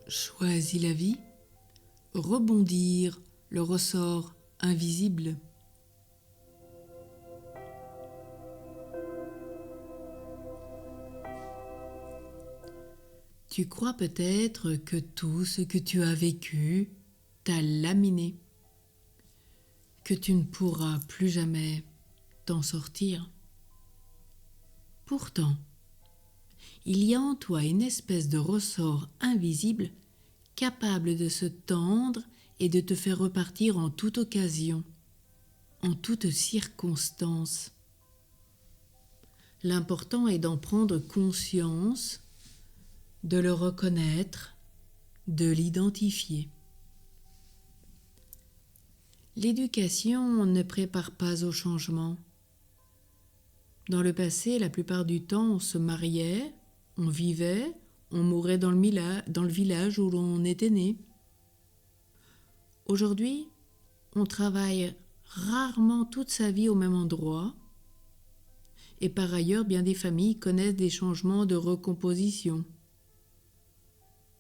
Choisis la vie, rebondir le ressort invisible. Tu crois peut-être que tout ce que tu as vécu t'a laminé, que tu ne pourras plus jamais t'en sortir. Pourtant, il y a en toi une espèce de ressort invisible capable de se tendre et de te faire repartir en toute occasion, en toute circonstance. L'important est d'en prendre conscience, de le reconnaître, de l'identifier. L'éducation ne prépare pas au changement. Dans le passé, la plupart du temps, on se mariait, on vivait, on mourait dans le village où l'on était né. Aujourd'hui, on travaille rarement toute sa vie au même endroit. Et par ailleurs, bien des familles connaissent des changements de recomposition.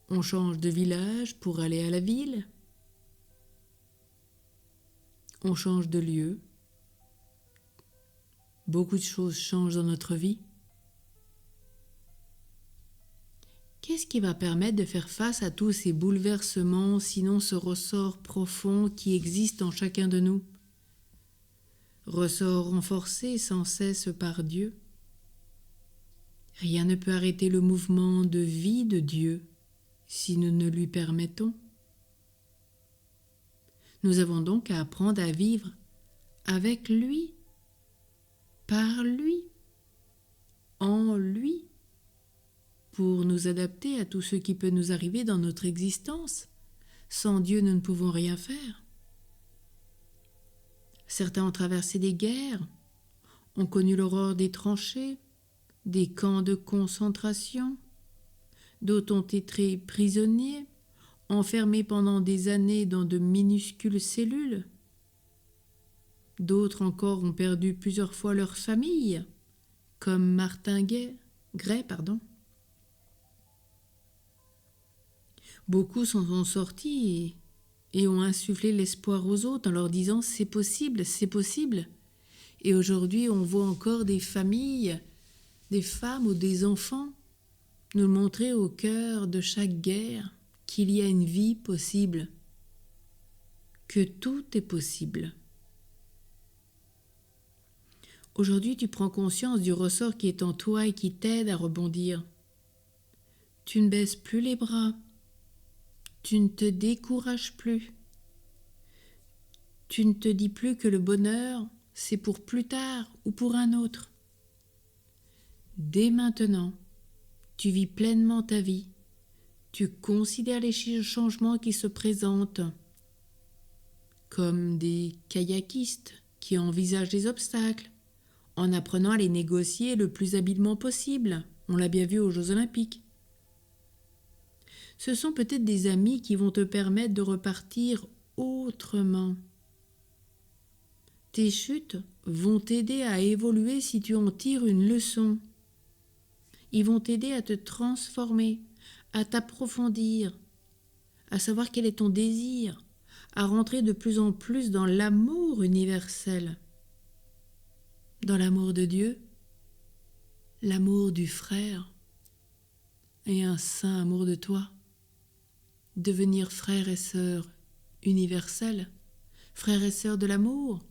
On change de village pour aller à la ville. On change de lieu. Beaucoup de choses changent dans notre vie. Qu'est-ce qui va permettre de faire face à tous ces bouleversements, sinon ce ressort profond qui existe en chacun de nous? Ressort renforcé sans cesse par Dieu. Rien ne peut arrêter le mouvement de vie de Dieu si nous ne lui permettons. Nous avons donc à apprendre à vivre avec lui, par lui, en lui, pour nous adapter à tout ce qui peut nous arriver dans notre existence. Sans Dieu, nous ne pouvons rien faire. Certains ont traversé des guerres, ont connu l'horreur des tranchées, des camps de concentration. D'autres ont été prisonniers, enfermés pendant des années dans de minuscules cellules. D'autres encore ont perdu plusieurs fois leur famille, comme Martin Gray. Beaucoup s'en sont sortis et ont insufflé l'espoir aux autres en leur disant « c'est possible, c'est possible ». Et aujourd'hui, on voit encore des familles, des femmes ou des enfants nous montrer au cœur de chaque guerre qu'il y a une vie possible, que tout est possible. Aujourd'hui, tu prends conscience du ressort qui est en toi et qui t'aide à rebondir. Tu ne baisses plus les bras. Tu ne te décourages plus. Tu ne te dis plus que le bonheur, c'est pour plus tard ou pour un autre. Dès maintenant, tu vis pleinement ta vie. Tu considères les changements qui se présentent comme des kayakistes qui envisagent les obstacles en apprenant à les négocier le plus habilement possible. On l'a bien vu aux Jeux Olympiques. Ce sont peut-être des amis qui vont te permettre de repartir autrement. Tes chutes vont t'aider à évoluer si tu en tires une leçon. Ils vont t'aider à te transformer, à t'approfondir, à savoir quel est ton désir, à rentrer de plus en plus dans l'amour universel, dans l'amour de Dieu, l'amour du frère et un saint amour de toi. Devenir frères et sœurs universels, frères et sœurs de l'amour.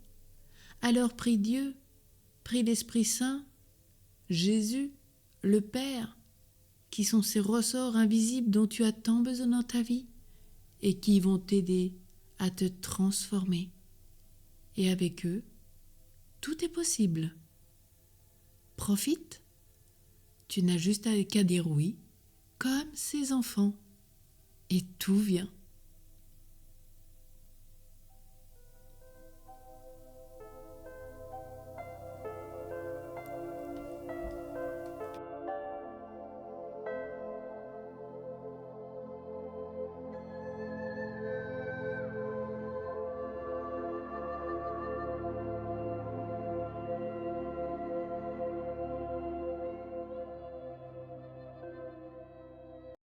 Alors prie Dieu, prie l'Esprit Saint, Jésus, le Père, qui sont ces ressorts invisibles dont tu as tant besoin dans ta vie et qui vont t'aider à te transformer. Et avec eux, tout est possible. Profite, tu n'as juste qu'à dire oui, comme ces enfants, et tout vient.